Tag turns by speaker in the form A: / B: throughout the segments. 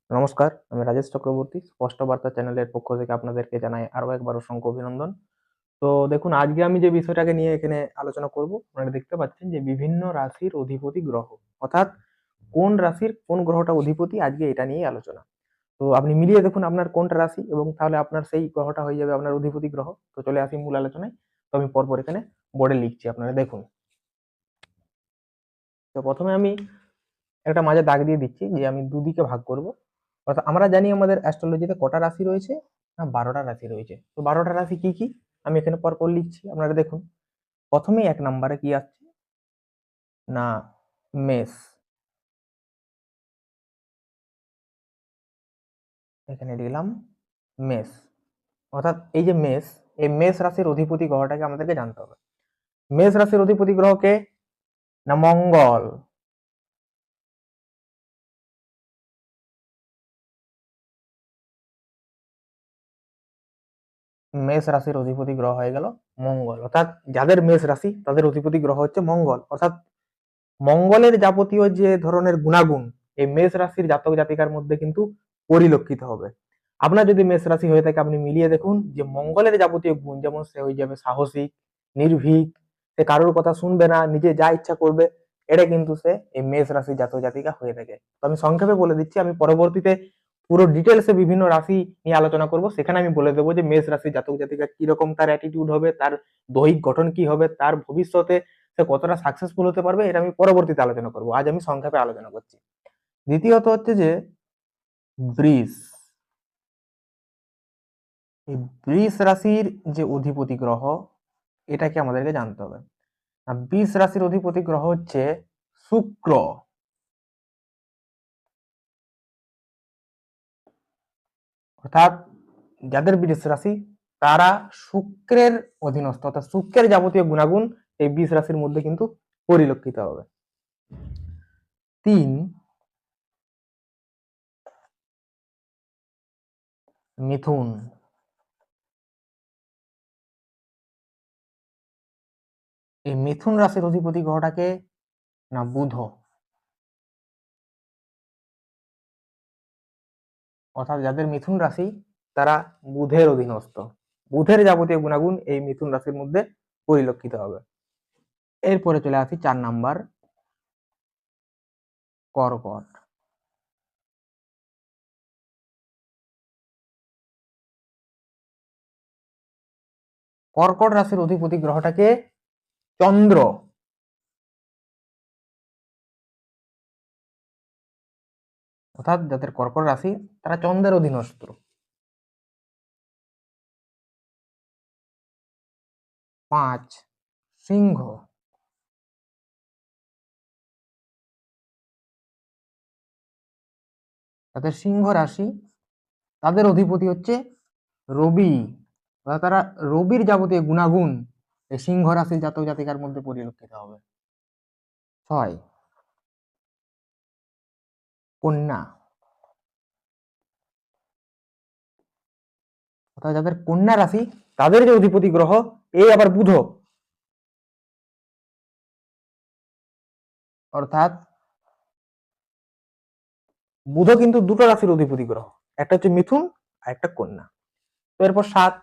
A: নমস্কার, আমি রাজেশ চক্রবর্তী। স্পষ্ট বার্তা চ্যানেলের পক্ষ থেকে আপনাদেরকে জানাই আরো একবার অসংখ্য অভিনন্দন। তো দেখুন, আজকে আমি যে বিষয়টাকে নিয়ে এখানে আলোচনা করব, আপনারা দেখতে পাচ্ছেন যে বিভিন্ন রাশির অধিপতি গ্রহ, অর্থাৎ কোন রাশির কোন গ্রহটা অধিপতি, আজকে এটা নিয়ে আলোচনা। তো আপনি মিলিয়ে দেখুন আপনার কোনটা রাশি, এবং তাহলে আপনার সেই গ্রহটা হয়ে যাবে আপনার অধিপতি গ্রহ। তো চলে আসি মূল আলোচনায়। তো আমি পরপর এখানে বোর্ডে লিখছি, আপনারা দেখুন। তো প্রথমে আমি একটা মাঝে দাগ দিয়ে দিচ্ছি যে আমি দুদিকে ভাগ করব। অর্থাৎ আমরা জানি আমাদের অ্যাস্ট্রোলজিতে কটা রাশি রয়েছে, না 12টা রাশি রয়েছে। তো 12টা রাশি কি কি আমি এখানে পরপর লিখছি, আপনারা দেখুন। প্রথমেই 1 নম্বরে কি আসছে, না মেষ। এখানে লিখলাম মেষ। অর্থাৎ এই যে মেষ, এই মেষ রাশির অধিপতি গ্রহটাকে আমাদেরকে জানতে হবে। মেষ রাশির অধিপতি গ্রহকে, না মঙ্গল। মেষ রাশির অধিপতি গ্রহ হয়ে গেল মঙ্গল। অর্থাৎ যাদের মেষ রাশি তাদের অধিপতি গ্রহ হচ্ছে মঙ্গল। অর্থাৎ মঙ্গলের যাবতীয় যে ধরনের গুণাগুণ এই মেষ রাশির জাতক জাতিকার মধ্যে কিন্তু পরিলক্ষিত হবে। আপনার যদি মেষ রাশি হয়ে থাকে, আপনি মিলিয়ে দেখুন যে মঙ্গলের যাবতীয় গুণ, যেমন সে হয়ে যাবে সাহসিক, নির্ভীক, সে কারোর কথা শুনবে না, নিজে যা ইচ্ছা করবে, এটা কিন্তু সে এই মেষ রাশির জাতক জাতিকা হয়ে থাকে। তো আমি সংক্ষেপে বলে দিচ্ছি, আমি পরবর্তীতে পুরো ডিটেলসে বিভিন্ন রাশি নিয়ে আলোচনা করব, সেখানে আমি বলে দেবো যে মেষ রাশির জাতক জাতিকা কিরকম তার অ্যাটিটিউড হবে, তার দৈহিক গঠন কি হবে, তার ভবিষ্যতে সে কতটা সাকসেসফুল হতে পারবে, এটা আমি পরবর্তীতে আলোচনা করব। আজ আমি সংক্ষেপে আলোচনা করছি। দ্বিতীয়ত হচ্ছে যে বৃষ। এই বৃষ রাশির যে অধিপতি গ্রহ, এটাকে আমাদেরকে জানতে হবে। বৃষ রাশির অধিপতি গ্রহ হচ্ছে শুক্র। অর্থাৎ যাদের বৃষ রাশি তারা শুক্রের অধীনস্থ, অর্থাৎ শুক্রের যাবতীয় গুণাগুণ এই বৃষ রাশির মধ্যে কিন্তু পরিলক্ষিত হবে। 3 মিথুন। এই মিথুন রাশির অধিপতি গ্রহটাকে, না বুধ। অর্থাৎ যাদের মিথুন রাশি তারা বুধের অধীনস্থ। বুধের যাবতীয় গুণাগুণ এই মিথুন রাশির মধ্যে পরিলক্ষিত হবে। এরপরে চলে আসি 4 নাম্বার, কর্কট। কর্কট রাশির অধিপতি গ্রহটাকে চন্দ্র। অর্থাৎ যাদের কর্কট রাশি তারা চন্দ্রের অধীনস্থ। 5 সিংহ। তাদের সিংহ রাশি, তাদের অধিপতি হচ্ছে রবি। অর্থাৎ তারা রবির যাবতীয় গুণাগুণ এই সিংহ রাশির জাতক জাতিকার মধ্যে পরিলক্ষিত হবে। 6 কন্যা। অর্থাৎ যাদের কন্যা রাশি তাদের যে অধিপতি গ্রহ, এই আবার বুধ। অর্থাৎ বুধ কিন্তু দুটো রাশির অধিপতি গ্রহ, একটা হচ্ছে মিথুন আর একটা কন্যা। তো এরপর 7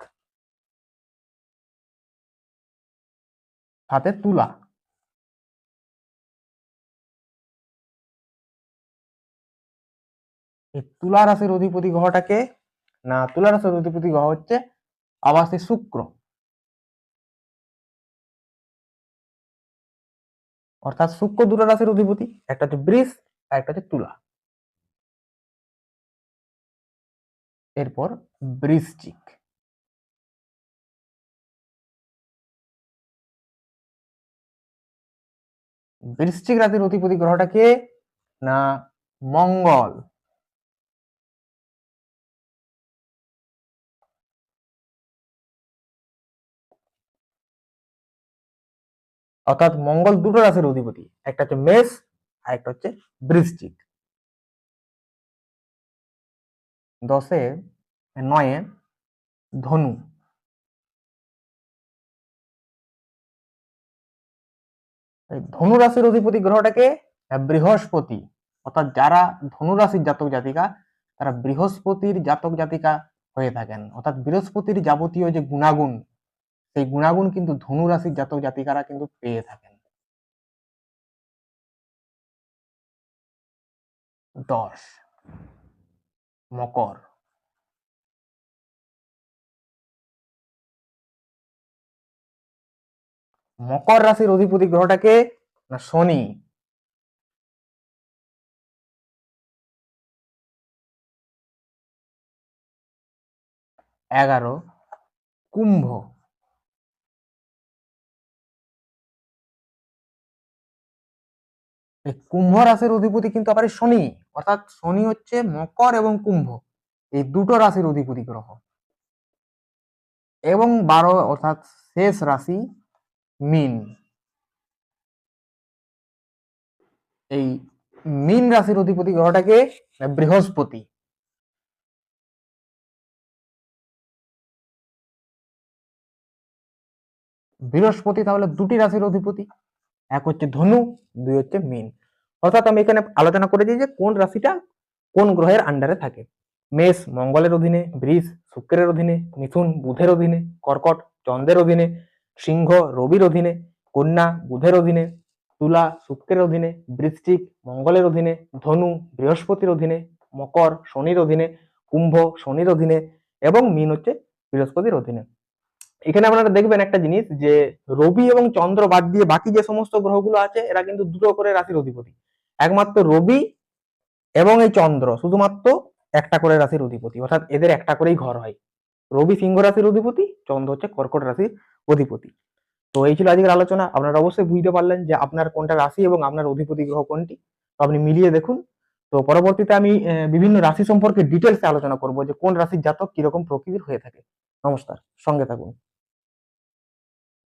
A: তুলা। এই তুলা রাশির অধিপতি গ্রহটাকে, না তুলা রাশির অধিপতি গ্রহ হচ্ছে আবাসে শুক্র। অর্থাৎ শুক্র দুটো রাশির অধিপতি, একটা হচ্ছে বৃষ আর একটা হচ্ছে তুলা। এরপর বৃশ্চিক। বৃশ্চিক রাশির অধিপতি গ্রহটাকে, না মঙ্গল। অর্থাৎ মঙ্গল দুটো রাশির অধিপতি, একটা হচ্ছে মেষ আর একটা হচ্ছে বৃশ্চিক। 9 ধনু। ধনু রাশির অধিপতি গ্রহটাকে বৃহস্পতি। অর্থাৎ যারা ধনু রাশির জাতক জাতিকা তারা বৃহস্পতির জাতক জাতিকা হয়ে থাকেন। অর্থাৎ বৃহস্পতির যাবতীয় যে গুণাগুণ, সেই গুণাগুণ কিন্তু ধনু রাশির জাতক জাতিকারা কিন্তু পেয়ে থাকেন। 10 মকর। মকর রাশির অধিপতি গ্রহটাকে না শনি। 11 কুম্ভ। এই কুম্ভ রাশির অধিপতি কিন্তু আবার শনি, অর্থাৎ শনি হচ্ছে মকর এবং কুম্ভ এই দুটো রাশির অধিপতি গ্রহ। এবং 12 অর্থাৎ শেষ রাশি মীন। এই মীন রাশির অধিপতি গ্রহটাকে বৃহস্পতি। বৃহস্পতি তাহলে দুটি রাশির অধিপতি, এক হচ্ছে ধনু, দুই হচ্ছে মীন। অর্থাৎ আমি এখানে আলোচনা করেছি যে কোন রাশিটা কোন গ্রহের আন্ডারে থাকে। মেষ মঙ্গলের অধীনে, বৃষ শুক্রের অধীনে, মিথুন বুধের অধীনে, কর্কট চন্দ্রের অধীনে, সিংহ রবির অধীনে, কন্যা বুধের অধীনে, তুলা শুক্রের অধীনে, বৃশ্চিক মঙ্গলের অধীনে, ধনু বৃহস্পতির অধীনে, মকর শনির অধীনে, কুম্ভ শনির অধীনে এবং মীন হচ্ছে বৃহস্পতির অধীনে। এখানে আপনারা দেখবেন একটা জিনিস যে রবি এবং চন্দ্র বাদ দিয়ে বাকি যে সমস্ত গ্রহগুলো আছে এরা কিন্তু দুটো করে রাশির অধিপতি। একমাত্র রবি এবং এই চন্দ্র শুধুমাত্র একটা করে রাশির অধিপতি, অর্থাৎ এদের একটা করেই ঘর হয়। রবি সিংহ রাশির অধিপতি, চন্দ্র হচ্ছে কর্কট রাশির অধিপতি। তো এই ছিল আজকের আলোচনা। আপনারা অবশ্যই বুঝতে পারলেন যে আপনার কোনটা রাশি এবং আপনার অধিপতি গ্রহ কোনটি, তো আপনি মিলিয়ে দেখুন। তো পরবর্তীতে আমি বিভিন্ন রাশি সম্পর্কে ডিটেলসে আলোচনা করব যে কোন রাশির জাতক কিরকম প্রকৃতির হয়ে থাকে। নমস্কার, সঙ্গে থাকুন।